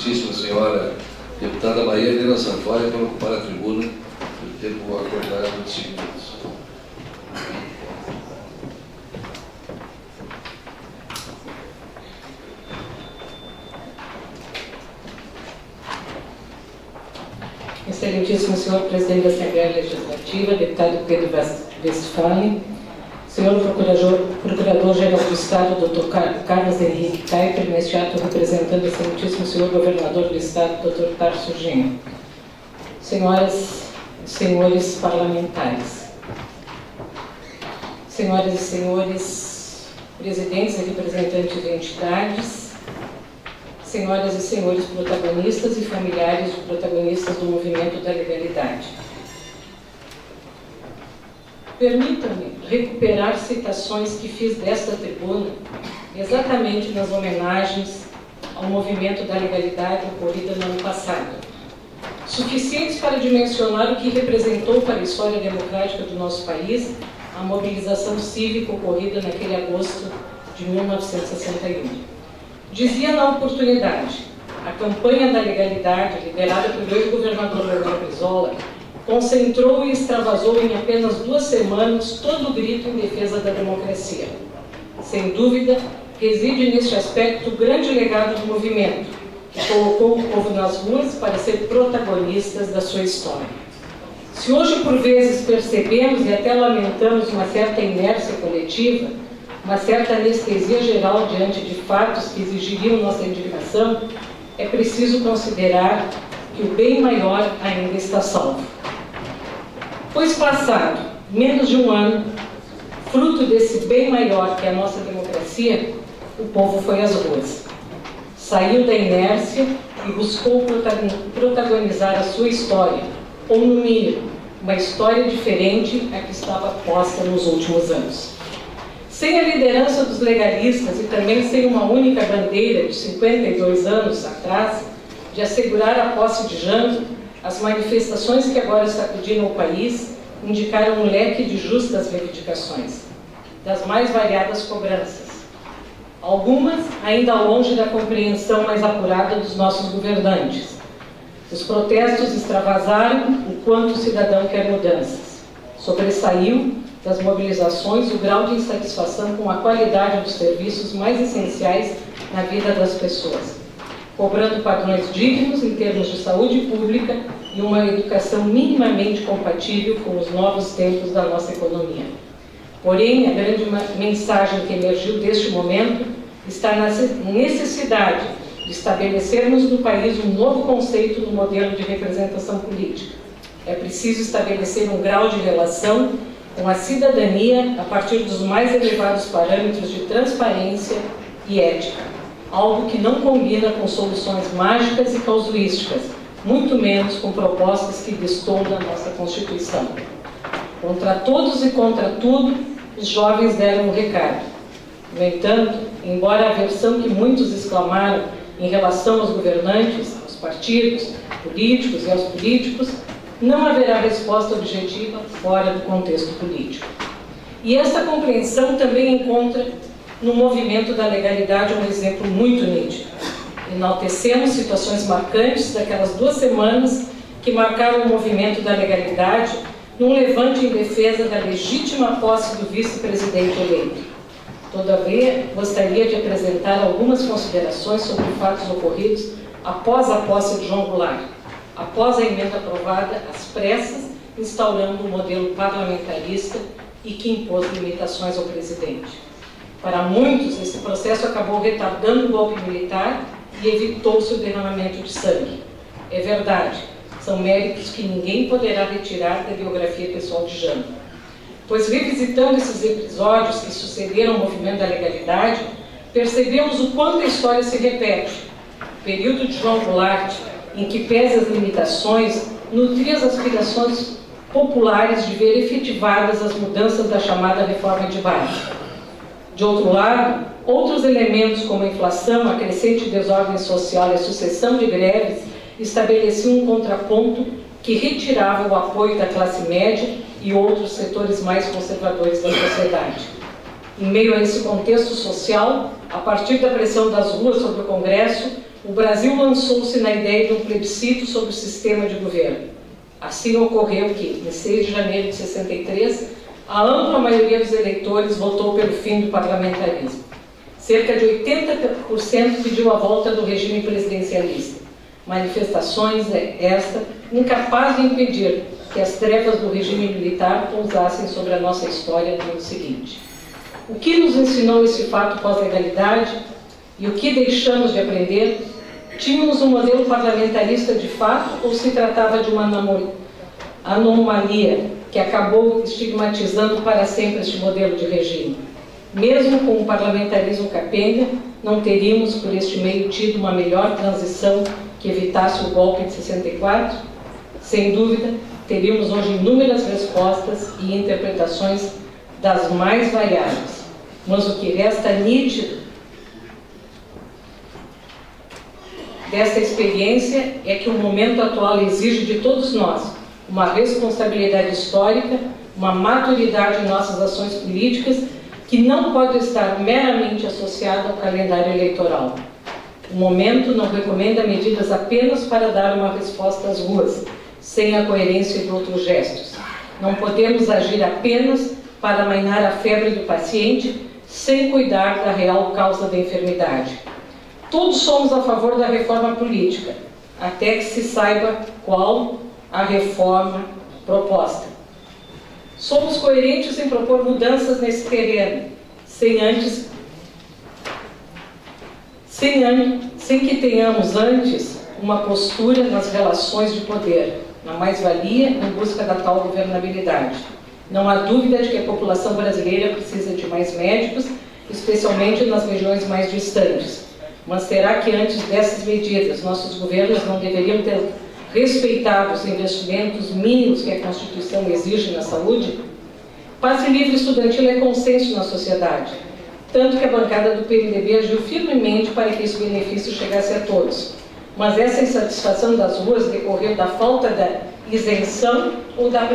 Excelentíssima Senhora Deputada Maria Helena Sanfari para ocupar a tribuna do tempo acordado de 5 minutos. Excelentíssimo senhor Presidente da Assembleia Legislativa, deputado Pedro Westphalen, senhor Procurador-Geral do Estado, Dr. Carlos Henrique Kaiper, neste ato representando o excelentíssimo senhor Governador do Estado, Dr. Tarso Genro, senhoras e senhores parlamentares, senhoras e senhores presidentes e representantes de entidades, senhoras e senhores protagonistas e familiares de protagonistas do movimento da legalidade. Permitam-me recuperar citações que fiz desta tribuna exatamente nas homenagens ao movimento da legalidade ocorrida no ano passado, suficientes para dimensionar o que representou para a história democrática do nosso país a mobilização cívica ocorrida naquele agosto de 1961. Dizia na oportunidade, a campanha da legalidade, liderada pelo ex-governador Leonel Brizola, concentrou e extravasou em apenas 2 semanas todo o grito em defesa da democracia. Sem dúvida, reside neste aspecto o grande legado do movimento, que colocou o povo nas ruas para ser protagonistas da sua história. Se hoje, por vezes, percebemos e até lamentamos uma certa inércia coletiva, uma certa anestesia geral diante de fatos que exigiriam nossa indignação, é preciso considerar que o bem maior ainda está salvo. Pois passado menos de um ano, fruto desse bem maior que é a nossa democracia, o povo foi às ruas. Saiu da inércia e buscou protagonizar a sua história, ou no mínimo, uma história diferente à que estava posta nos últimos anos. Sem a liderança dos legalistas e também sem uma única bandeira de 52 anos atrás, de assegurar a posse de Jango, as manifestações que agora sacudiram o país indicaram um leque de justas reivindicações, das mais variadas cobranças. Algumas ainda longe da compreensão mais apurada dos nossos governantes. Os protestos extravasaram o quanto o cidadão quer mudanças. Sobressaiu das mobilizações o grau de insatisfação com a qualidade dos serviços mais essenciais na vida das pessoas, cobrando padrões dignos em termos de saúde pública e uma educação minimamente compatível com os novos tempos da nossa economia. Porém, a grande mensagem que emergiu deste momento está na necessidade de estabelecermos no país um novo conceito no modelo de representação política. É preciso estabelecer um grau de relação com a cidadania a partir dos mais elevados parâmetros de transparência e ética, algo que não combina com soluções mágicas e casuísticas, muito menos com propostas que destoam da nossa Constituição. Contra todos e contra tudo, os jovens deram um recado. No entanto, embora a aversão que muitos exclamaram em relação aos governantes, aos partidos políticos e aos políticos, não haverá resposta objetiva fora do contexto político. E esta compreensão também encontra no movimento da legalidade um exemplo muito nítido. Enaltecemos situações marcantes daquelas 2 semanas que marcaram o movimento da legalidade num levante em defesa da legítima posse do vice-presidente eleito. Todavia, gostaria de apresentar algumas considerações sobre fatos ocorridos após a posse de João Goulart, após a emenda aprovada às pressas, instaurando um modelo parlamentarista e que impôs limitações ao presidente. Para muitos, esse processo acabou retardando o golpe militar e evitou-se o derramamento de sangue. É verdade, são méritos que ninguém poderá retirar da biografia pessoal de Jango. Pois, revisitando esses episódios que sucederam ao movimento da legalidade, percebemos o quanto a história se repete. O período de João Goulart, em que, pese as limitações, nutria as aspirações populares de ver efetivadas as mudanças da chamada reforma de base. De outro lado, outros elementos como a inflação, a crescente desordem social e a sucessão de greves estabeleciam um contraponto que retirava o apoio da classe média e outros setores mais conservadores da sociedade. Em meio a esse contexto social, a partir da pressão das ruas sobre o Congresso, o Brasil lançou-se na ideia de um plebiscito sobre o sistema de governo. Assim ocorreu que, em 6 de janeiro de 63, a ampla maioria dos eleitores votou pelo fim do parlamentarismo. Cerca de 80% pediu a volta do regime presidencialista. Manifestações esta incapaz de impedir que as trevas do regime militar pousassem sobre a nossa história no ano seguinte. O que nos ensinou esse fato pós-legalidade e o que deixamos de aprender? Tínhamos um modelo parlamentarista de fato ou se tratava de uma anomalia que acabou estigmatizando para sempre este modelo de regime? Mesmo com o parlamentarismo capenga, não teríamos por este meio tido uma melhor transição que evitasse o golpe de 64? Sem dúvida, teríamos hoje inúmeras respostas e interpretações das mais variadas. Mas o que resta nítido desta experiência é que o momento atual exige de todos nós uma responsabilidade histórica, uma maturidade em nossas ações políticas que não pode estar meramente associada ao calendário eleitoral. O momento não recomenda medidas apenas para dar uma resposta às ruas, sem a coerência de outros gestos. Não podemos agir apenas para amainar a febre do paciente, sem cuidar da real causa da enfermidade. Todos somos a favor da reforma política, até que se saiba qual a reforma proposta. Somos coerentes em propor mudanças nesse terreno, sem que tenhamos antes uma postura nas relações de poder, na mais-valia em busca da tal governabilidade. Não há dúvida de que a população brasileira precisa de mais médicos, especialmente nas regiões mais distantes. Mas será que antes dessas medidas, nossos governos não deveriam ter respeitado os investimentos mínimos que a Constituição exige na saúde? Passe livre estudantil é consenso na sociedade, tanto que a bancada do PMDB agiu firmemente para que esse benefício chegasse a todos. Mas essa insatisfação das ruas decorreu da falta da isenção ou da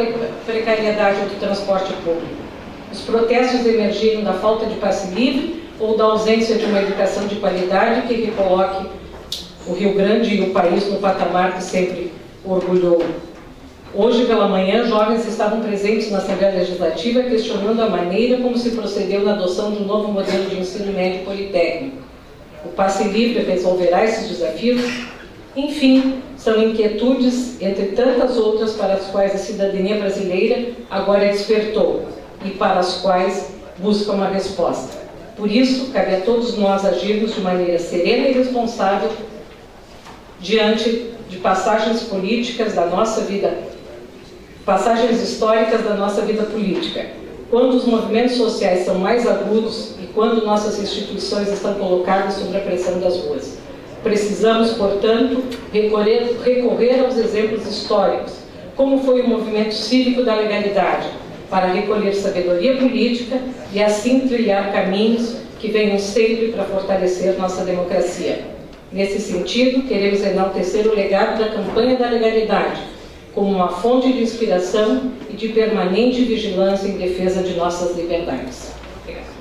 precariedade do transporte público? Os protestos emergiram da falta de passe livre ou da ausência de uma educação de qualidade que recoloque o Rio Grande e o país no patamar que sempre orgulhou? Hoje, pela manhã, jovens estavam presentes na Assembleia Legislativa questionando a maneira como se procedeu na adoção de um novo modelo de ensino médio politécnico. O passe livre resolverá esses desafios? Enfim, são inquietudes, entre tantas outras, para as quais a cidadania brasileira agora despertou e para as quais busca uma resposta. Por isso, cabe a todos nós agirmos de maneira serena e responsável diante de passagens políticas da nossa vida, passagens históricas da nossa vida política. Quando os movimentos sociais são mais agudos e quando nossas instituições estão colocadas sob a pressão das ruas. Precisamos, portanto, recorrer aos exemplos históricos, como foi o movimento cívico da legalidade, para recolher sabedoria política e assim trilhar caminhos que venham sempre para fortalecer nossa democracia. Nesse sentido, queremos enaltecer o legado da campanha da legalidade, como uma fonte de inspiração e de permanente vigilância em defesa de nossas liberdades. Obrigada.